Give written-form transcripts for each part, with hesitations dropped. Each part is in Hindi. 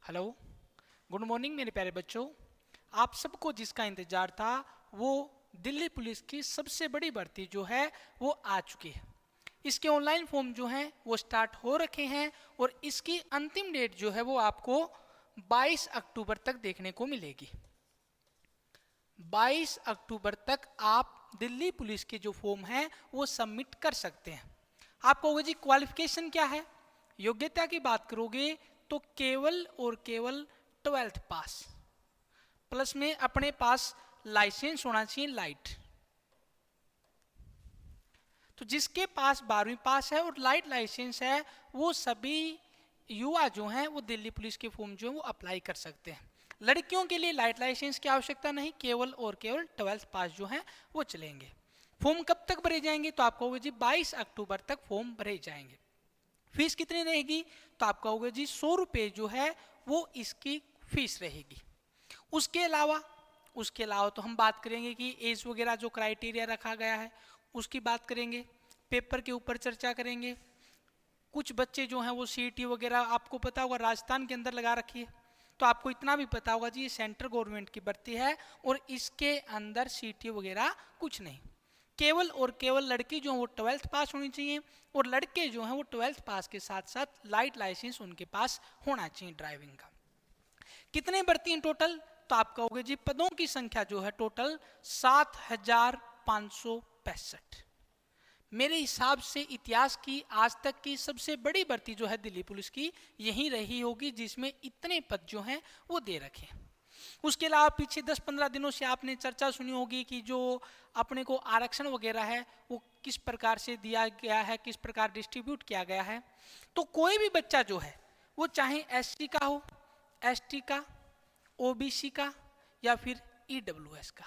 हेलो, गुड मॉर्निंग मेरे प्यारे बच्चों। आप सबको जिसका इंतजार था वो दिल्ली पुलिस की सबसे बड़ी भर्ती जो है वो आ चुकी है। इसके ऑनलाइन फॉर्म जो हैं वो स्टार्ट हो रखे हैं और इसकी अंतिम डेट जो है वो आपको 22 अक्टूबर तक देखने को मिलेगी। 22 अक्टूबर तक आप दिल्ली पुलिस के जो फॉर्म हैं वो सबमिट कर सकते हैं। आप कहोगे जी क्वालिफिकेशन क्या है? योग्यता की बात करोगे तो केवल और केवल 12th पास प्लस में अपने पास लाइसेंस होना चाहिए लाइट। तो जिसके पास 12वीं पास है और लाइट लाइसेंस है वो सभी युवा जो हैं वो दिल्ली पुलिस के फॉर्म जो है वो अप्लाई कर सकते हैं। लड़कियों के लिए लाइट लाइसेंस की आवश्यकता नहीं, केवल और केवल 12th पास जो है वो चलेंगे। फॉर्म कब तक भरे जाएंगे? तो आप कहोगे जी 22 अक्टूबर तक फॉर्म भरे जाएंगे। फीस कितनी रहेगी? तो आप कहोगे जी 100 रुपये जो है वो इसकी फीस रहेगी। उसके अलावा तो हम बात करेंगे कि एज वगैरह जो क्राइटेरिया रखा गया है उसकी बात करेंगे, पेपर के ऊपर चर्चा करेंगे। कुछ बच्चे जो हैं वो सीईटी वगैरह आपको पता होगा राजस्थान के अंदर लगा रखी है, तो आपको इतना भी पता होगा जी ये सेंट्रल गवर्नमेंट की भर्ती है और इसके अंदर सीईटी वगैरह कुछ नहीं। केवल और केवल लड़की जो है वो 12th पास होनी चाहिए और लड़के जो हैं वो 12th पास के साथ साथ लाइट लाइसेंस उनके पास होना चाहिए ड्राइविंग का। कितने भर्ती हैं टोटल? तो आप कहोगे जी पदों की संख्या जो है टोटल 7565। मेरे हिसाब से इतिहास की आज तक की सबसे बड़ी भर्ती जो है दिल्ली पुलिस की यही रही होगी जिसमें इतने पद जो हैं वो दे रखे हैं। उसके अलावा पीछे 10-15 दिनों से आपने चर्चा सुनी होगी कि जो अपने को आरक्षण वगैरह है वो किस प्रकार से दिया गया है, किस प्रकार डिस्ट्रीब्यूट किया गया है। तो कोई भी बच्चा जो है वो चाहे एससी का हो, एसटी का, ओबीसी का या फिर ईडब्ल्यूएस का,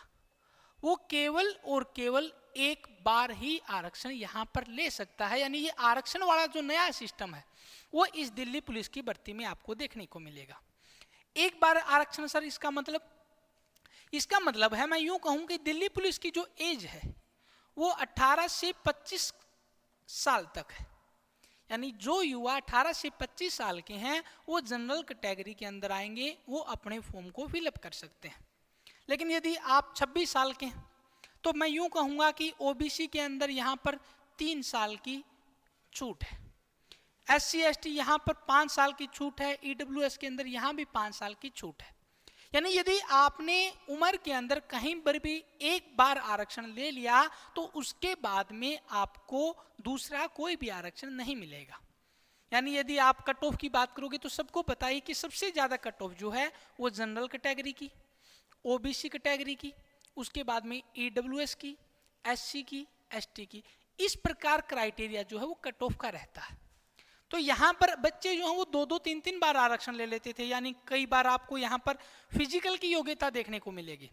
वो केवल और केवल एक बार ही आरक्षण यहाँ पर ले सकता है। यानी ये आरक्षण वाला जो नया सिस्टम है वो इस दिल्ली पुलिस की भर्ती में आपको देखने को मिलेगा। एक बार आरक्षण सर, इसका मतलब है मैं यूं कहूं कि दिल्ली पुलिस की जो एज है वो 18 से 25 साल तक है। यानी जो युवा 18 से 25 साल के हैं वो जनरल कैटेगरी के अंदर आएंगे, वो अपने फॉर्म को फिलअप कर सकते हैं। लेकिन यदि आप 26 साल के हैं तो मैं यूं कहूंगा कि ओबीसी के अंदर यहाँ पर 3 साल की छूट है, एससी एसटी यहाँ पर 5 साल की छूट है, ईडब्ल्यूएस के अंदर यहाँ भी 5 साल की छूट है। यानी यदि आपने उम्र के अंदर कहीं पर भी एक बार आरक्षण ले लिया तो उसके बाद में आपको दूसरा कोई भी आरक्षण नहीं मिलेगा। यानी यदि आप कट ऑफ की बात करोगे तो सबको पता है कि सबसे ज़्यादा कट ऑफ जो है वो जनरल कैटेगरी की, ओबीसी कैटेगरी की, उसके बाद में ईडब्ल्यूएस की, एससी की, एसटी की, इस प्रकार क्राइटेरिया जो है वो कट ऑफ का रहता है। तो यहाँ पर बच्चे जो हैं वो 2-2, 3-3 बार आरक्षण ले लेते थे। यानी कई बार आपको यहाँ पर फिजिकल की योग्यता देखने को मिलेगी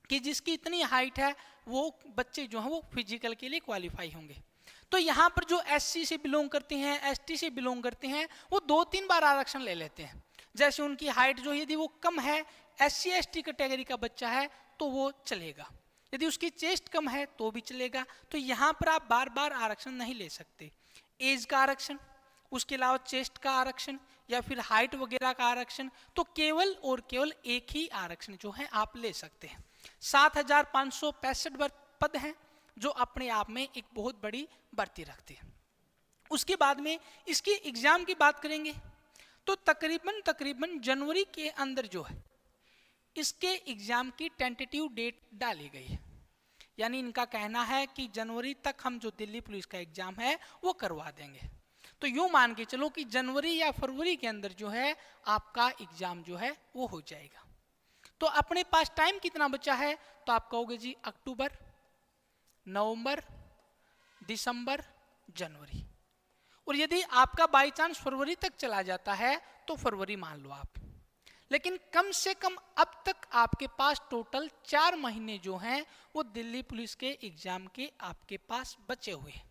कि जिसकी इतनी हाइट है वो बच्चे जो हैं वो फिजिकल के लिए क्वालिफाई होंगे। तो यहाँ पर जो एससी से बिलोंग करते हैं, एसटी से बिलोंग करते हैं, वो 2-3 बार आरक्षण ले लेते हैं। जैसे उनकी हाइट जो यदि वो कम है, एससी एसटी कैटेगरी का बच्चा है तो वो चलेगा, यदि उसकी चेस्ट कम है तो भी चलेगा। तो यहाँ पर आप बार बार आरक्षण नहीं ले सकते। एज का आरक्षण, उसके अलावा चेस्ट का आरक्षण या फिर हाइट वगैरह का आरक्षण, तो केवल और केवल एक ही आरक्षण जो है आप ले सकते हैं। 7565 पद हैं जो अपने आप में एक बहुत बड़ी भर्ती रखते हैं। उसके बाद में इसकी एग्जाम की बात करेंगे तो तकरीबन जनवरी के अंदर जो है इसके एग्जाम की टेंटेटिव डेट डाली गई है। यानी इनका कहना है कि जनवरी तक हम जो दिल्ली पुलिस का एग्जाम है वो करवा देंगे। तो यूं मान के चलो कि जनवरी या फरवरी के अंदर जो है आपका एग्जाम जो है वो हो जाएगा। तो अपने पास टाइम कितना बचा है? तो आप कहोगे जी अक्टूबर, नवंबर, दिसंबर, जनवरी। और यदि आपका बाई चांस फरवरी तक चला जाता है तो फरवरी मान लो आप, लेकिन कम से कम अब तक आपके पास टोटल 4 महीने जो हैं वो दिल्ली पुलिस के एग्जाम के आपके पास बचे हुए हैं।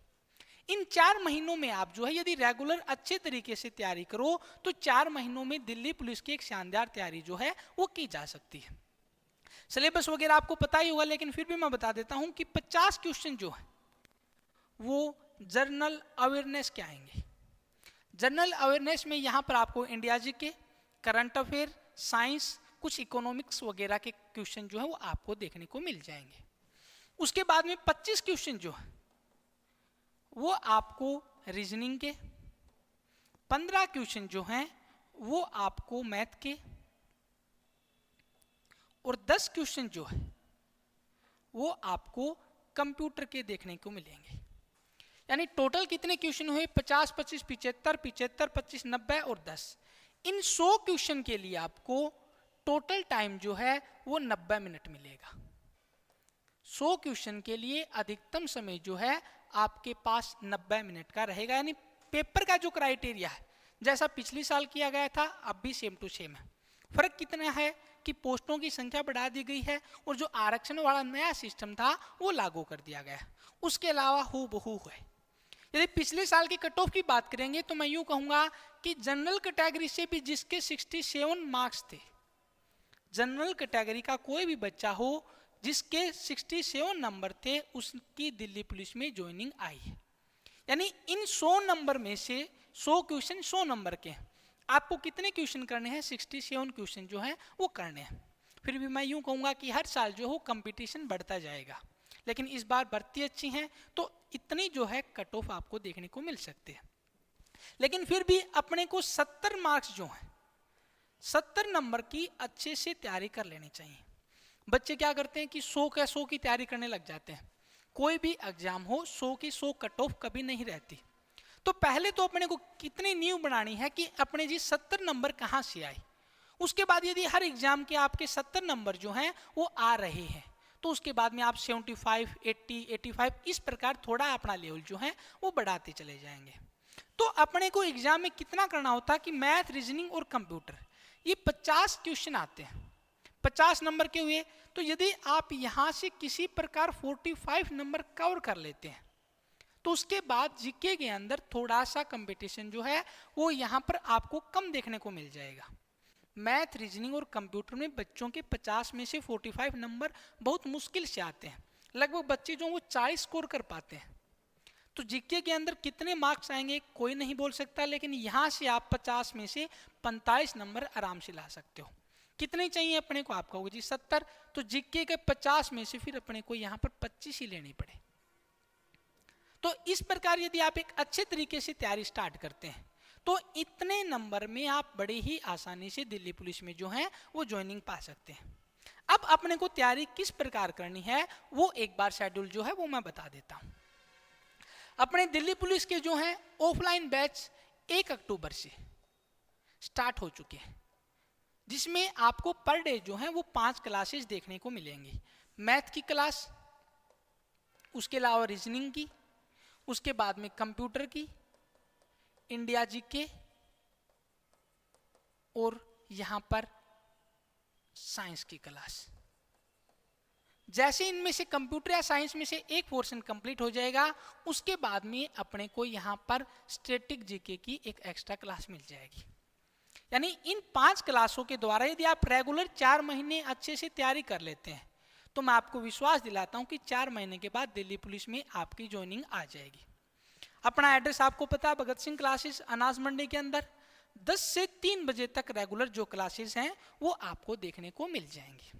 इन 4 महीनों में आप जो है यदि रेगुलर अच्छे तरीके से तैयारी करो तो 4 महीनों में दिल्ली पुलिस की एक शानदार तैयारी जो है वो की जा सकती है। सिलेबस वगैरह आपको पता ही होगा, लेकिन फिर भी मैं बता देता हूं कि 50 क्वेश्चन जो है वो जनरल अवेयरनेस के आएंगे। जनरल अवेयरनेस में यहाँ पर आपको India GK, current affair, science, कुछ इकोनॉमिक्स वगैरह के क्वेश्चन जो है वो आपको देखने को मिल जाएंगे। उसके बाद में 25 क्वेश्चन जो है वो आपको रीजनिंग के, 15 क्वेश्चन जो हैं वो आपको मैथ के, और 10 क्वेश्चन जो है वो आपको कंप्यूटर के देखने को मिलेंगे। यानी टोटल कितने क्वेश्चन हुए? 50, 25, 75, 75, 25, 90 और 10। इन 100 क्वेश्चन के लिए आपको टोटल टाइम जो है वो 90 मिनट मिलेगा। 100 क्वेश्चन के लिए अधिकतम समय जो है आपके पास 90 मिनट का रहेगा। यानी पेपर का जो क्राइटेरिया है जैसा पिछले साल किया गया था अब भी सेम टू सेम है। फर्क कितना है कि पोस्टों की संख्या बढ़ा दी गई है और जो आरक्षण वाला नया सिस्टम था वो लागू कर दिया गया है। उसके अलावा हूबहू है। यदि पिछले साल की कट ऑफ की बात करेंगे तो मैं यूं कहूंगा कि जनरल कैटेगरी से भी जिसके 67 मार्क्स थे, जनरल कैटेगरी का कोई भी बच्चा हो जिसके 67 नंबर थे, उसकी दिल्ली पुलिस में ज्वाइनिंग आई है। यानी इन 100 नंबर में से 100 क्वेश्चन 100 नंबर के हैं। आपको कितने क्वेश्चन करने हैं? 67 क्वेश्चन जो हैं वो करने हैं। फिर भी मैं यूं कहूंगा कि हर साल जो हो कंपटीशन बढ़ता जाएगा, लेकिन इस बार भर्ती अच्छी है तो इतनी जो है कट ऑफ आपको देखने को मिल सकते हैं। लेकिन फिर भी अपने को 70 मार्क्स जो हैं, 70 नंबर की अच्छे से तैयारी कर लेनी चाहिए। बच्चे क्या करते हैं कि 100 की तैयारी करने लग जाते हैं। कोई भी एग्जाम हो 100 की 100 कट ऑफ कभी नहीं रहती। तो पहले तो अपने को कितनी नींव बनानी है कि अपने जी 70 नंबर कहाँ से आए। उसके बाद यदि हर एग्जाम के आपके 70 नंबर जो हैं वो आ रहे हैं तो उसके बाद में आप 75, 80, 85 इस प्रकार थोड़ा अपना लेवल जो है वो बढ़ाते चले जाएंगे। तो अपने को एग्जाम में कितना करना होता है कि मैथ, रीजनिंग और कंप्यूटर ये 50 क्वेश्चन आते हैं, 50 नंबर के हुए। तो यदि आप यहाँ से किसी प्रकार 45 नंबर कवर कर लेते हैं तो उसके बाद जीके के अंदर थोड़ा सा कंपटीशन जो है वो यहाँ पर आपको कम देखने को मिल जाएगा। मैथ, रीजनिंग और कंप्यूटर में बच्चों के 50 में से 45 नंबर बहुत मुश्किल से आते हैं। लगभग बच्चे जो वो 40 स्कोर कर पाते हैं। तो जीके के अंदर कितने मार्क्स आएंगे कोई नहीं बोल सकता, लेकिन यहाँ से आप 50 में से 45 नंबर आराम से ला सकते हो। कितने चाहिए अपने को? आप कहोगे जी 70, तो जीके के 50 में से फिर अपने को यहाँ पर 25 ही लेनी पड़े। तो इस प्रकार यदि आप एक अच्छे तरीके से तैयारी स्टार्ट करते हैं तो इतने नंबर में आप बड़े ही आसानी से दिल्ली पुलिस में जो है वो ज्वाइनिंग पा सकते हैं। अब अपने को तैयारी किस प्रकार करनी है वो एक बार शेड्यूल जो है वो मैं बता देता हूं। अपने दिल्ली पुलिस के जो हैं ऑफलाइन बैच 1 अक्टूबर से स्टार्ट हो चुके हैं, जिसमें आपको पर डे जो है वो 5 क्लासेस देखने को मिलेंगी। मैथ की क्लास, उसके अलावा रीजनिंग की, उसके बाद में कंप्यूटर की, इंडिया जीके और यहां पर साइंस की क्लास। जैसे इनमें से कंप्यूटर या साइंस में से एक पोर्शन कंप्लीट हो जाएगा उसके बाद में अपने को यहां पर स्टैटिक जीके की एक एक्स्ट्रा क्लास मिल जाएगी। यानी इन 5 क्लासों के द्वारा यदि आप रेगुलर 4 महीने अच्छे से तैयारी कर लेते हैं तो मैं आपको विश्वास दिलाता हूं कि 4 महीने के बाद दिल्ली पुलिस में आपकी ज्वाइनिंग आ जाएगी। अपना एड्रेस आपको पता है, भगत सिंह क्लासेस अनाज मंडी के अंदर 10 से 3 बजे तक रेगुलर जो क्लासेस हैं वो आपको देखने को मिल जाएंगी।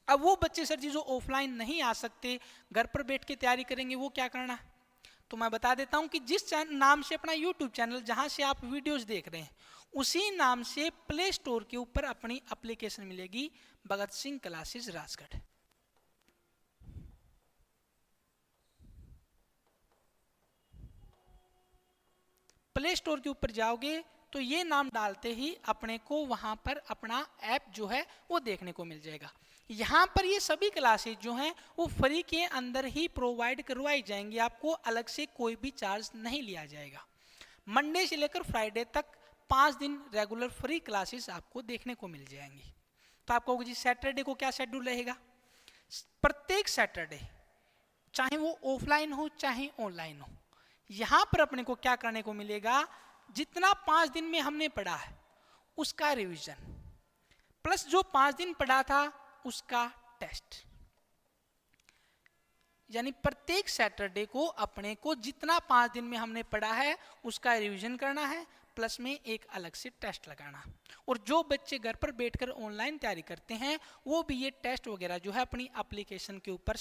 अब वो बच्चे सर जी जो ऑफलाइन नहीं आ सकते, घर पर बैठ के तैयारी करेंगे, वो क्या करना है? तो मैं बता देता हूं कि जिस नाम से अपना यूट्यूब चैनल जहां से आप वीडियोस देख रहे हैं उसी नाम से प्ले स्टोर के ऊपर अपनी एप्लीकेशन मिलेगी, Bhagat Singh classes Rajgarh. Play store के ऊपर जाओगे तो ये नाम डालते ही अपने को वहां पर अपना ऐप जो है वो देखने को मिल जाएगा। यहाँ पर ये सभी क्लासेस जो हैं वो फ्री के अंदर ही प्रोवाइड करवाई जाएंगी, आपको अलग से कोई भी चार्ज नहीं लिया जाएगा। मंडे से लेकर फ्राइडे तक 5 दिन रेगुलर फ्री क्लासेस आपको देखने को मिल जाएंगी। तो आप कहोगे जी सैटरडे को क्या शेड्यूल रहेगा? प्रत्येक सैटरडे चाहे वो ऑफलाइन हो चाहे ऑनलाइन हो, यहां पर अपने को क्या करने को मिलेगा? जितना 5 दिन में हमने पढ़ा है उसका रिवीजन प्लस जो 5 दिन पढ़ा था उसका टेस्ट। यानी प्रत्येक सैटरडे को अपने को जितना 5 दिन में हमने पढ़ा है उसका रिवीजन करना है, प्लस में एक अलग से टेस्ट लगाना। और जो बच्चे घर पर बैठकर ऑनलाइन तैयारी करते हैं वो भी ये टेस्ट वगैरह जो है अपनी एप्लीकेशन के ऊपर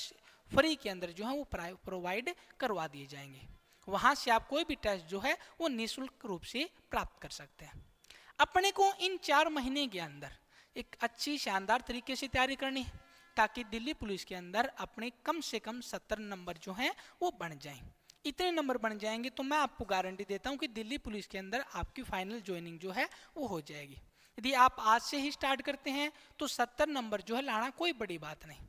फ्री के अंदर जो है वो प्रोवाइड करवा दिए जाएंगे। वहाँ से आप कोई भी टेस्ट जो है वो निःशुल्क रूप से प्राप्त कर सकते हैं। अपने को इन 4 महीने के अंदर एक अच्छी शानदार तरीके से तैयारी करनी है ताकि दिल्ली पुलिस के अंदर अपने कम से कम 70 नंबर जो हैं वो बन जाएं। इतने नंबर बन जाएंगे तो मैं आपको गारंटी देता हूं कि दिल्ली पुलिस के अंदर आपकी फाइनल ज्वाइनिंग जो है वो हो जाएगी। यदि आप आज से ही स्टार्ट करते हैं तो 70 नंबर जो है लाना कोई बड़ी बात नहीं।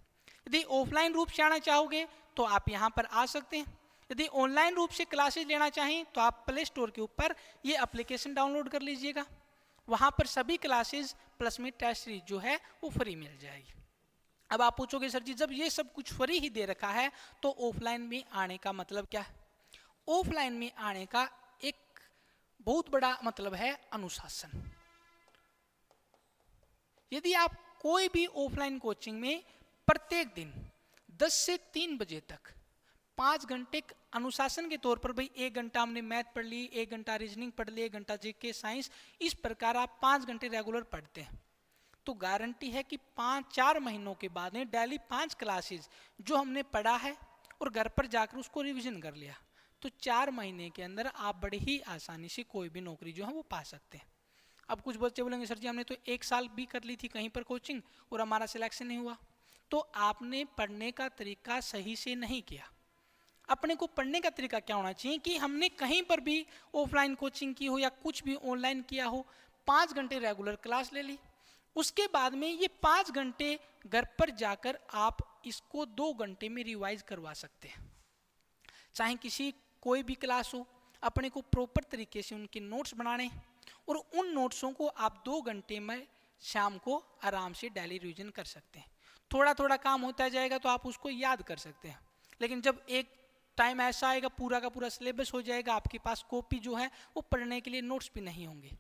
यदि ऑफलाइन रूप से आना चाहोगे तो आप यहाँ पर आ सकते हैं। यदि ऑनलाइन रूप से क्लासेज लेना चाहें तो आप प्ले स्टोर के ऊपर ये एप्लीकेशन डाउनलोड कर लीजिएगा। वहाँ पर सभी क्लासेज प्लस में टेस्ट सीरीज जो है वो फ्री मिल जाएगी। अब आप पूछोगे सर जी जब ये सब कुछ फ्री ही दे रखा है तो ऑफलाइन में आने का मतलब क्या है? ऑफलाइन में आने का एक बहुत बड़ा मतलब है अनुशासन। यदि आप कोई भी ऑफलाइन कोचिंग में प्रत्येक दिन 10 से 3 बजे तक 5 घंटे अनुशासन के तौर पर, भाई 1 घंटा हमने मैथ पढ़ ली, 1 घंटा रीजनिंग पढ़ ली, 1 घंटा जीके साइंस, इस प्रकार आप 5 घंटे रेगुलर पढ़ते हैं तो गारंटी है कि 4 महीनों के बाद में डेली 5 क्लासेस जो हमने पढ़ा है और घर पर जाकर उसको रिवीजन कर लिया तो 4 महीने के अंदर आप बड़ी ही आसानी से कोई भी नौकरी जो है वो पा सकते हैं। अब कुछ बच्चे बोलेंगे सर जी हमने तो 1 साल भी कर ली थी कहीं पर कोचिंग और हमारा सिलेक्शन नहीं हुआ। तो आपने पढ़ने का तरीका सही से नहीं किया। अपने को पढ़ने का तरीका क्या होना चाहिए कि हमने कहीं पर भी ऑफलाइन कोचिंग की हो या कुछ भी ऑनलाइन किया हो, 5 घंटे रेगुलर क्लास ले ली, उसके बाद में ये 5 घंटे घर पर जाकर आप इसको 2 घंटे में रिवाइज करवा सकते हैं। चाहे किसी कोई भी क्लास हो, अपने को प्रॉपर तरीके से उनके नोट्स बनाने और उन नोट्सों को आप 2 घंटे में शाम को आराम से डेली रिवीजन कर सकते हैं। थोड़ा थोड़ा काम होता जाएगा तो आप उसको याद कर सकते हैं, लेकिन जब एक टाइम ऐसा आएगा पूरा का पूरा सिलेबस हो जाएगा, आपके पास कॉपी जो है वो पढ़ने के लिए नोट्स भी नहीं होंगे,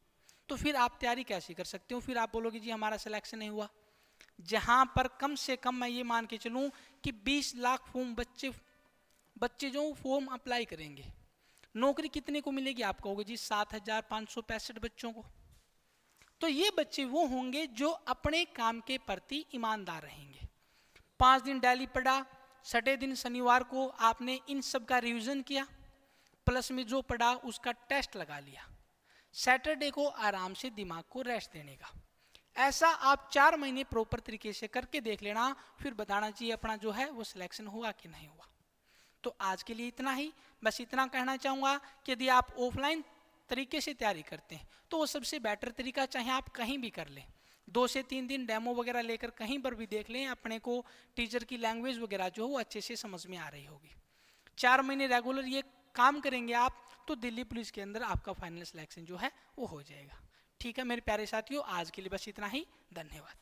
तो फिर आप तैयारी कैसे कर सकते हो? फिर आप बोलोगे जी हमारा सिलेक्शन नहीं हुआ। जहां पर कम से कम मैं ये मान के चलूं कि 20 लाख फॉर्म बच्चे जो फॉर्म अप्लाई करेंगे, नौकरी कितने को मिलेगी? आप कहोगे जी 7,565 बच्चों को। तो ये बच्चे वो होंगे जो अपने काम के प्रति ईमानदार रहेंगे। 5 दिन डेली पढ़ा, छठे दिन शनिवार को आपने इन सब का रिवीजन किया, प्लस में जो पढ़ा उसका टेस्ट लगा लिया, सैटरडे को आराम से दिमाग को रेस्ट देने का। ऐसा आप 4 महीने प्रॉपर तरीके से करके देख लेना, फिर बताना चाहिए अपना जो है वो सिलेक्शन हुआ कि नहीं हुआ। तो आज के लिए इतना ही, बस इतना कहना चाहूँगा कि यदि आप ऑफलाइन तरीके से तैयारी करते हैं तो वो सबसे बेटर तरीका, चाहे आप कहीं भी कर लें, 2 से 3 दिन डेमो वगैरह लेकर कहीं पर भी देख लें, अपने को टीचर की लैंग्वेज वगैरह जो वो अच्छे से समझ में आ रही होगी। 4 महीने रेगुलर ये काम करेंगे आप तो दिल्ली पुलिस के अंदर आपका फाइनल सिलेक्शन जो है वो हो जाएगा। ठीक है मेरे प्यारे साथियों, आज के लिए बस इतना ही। धन्यवाद।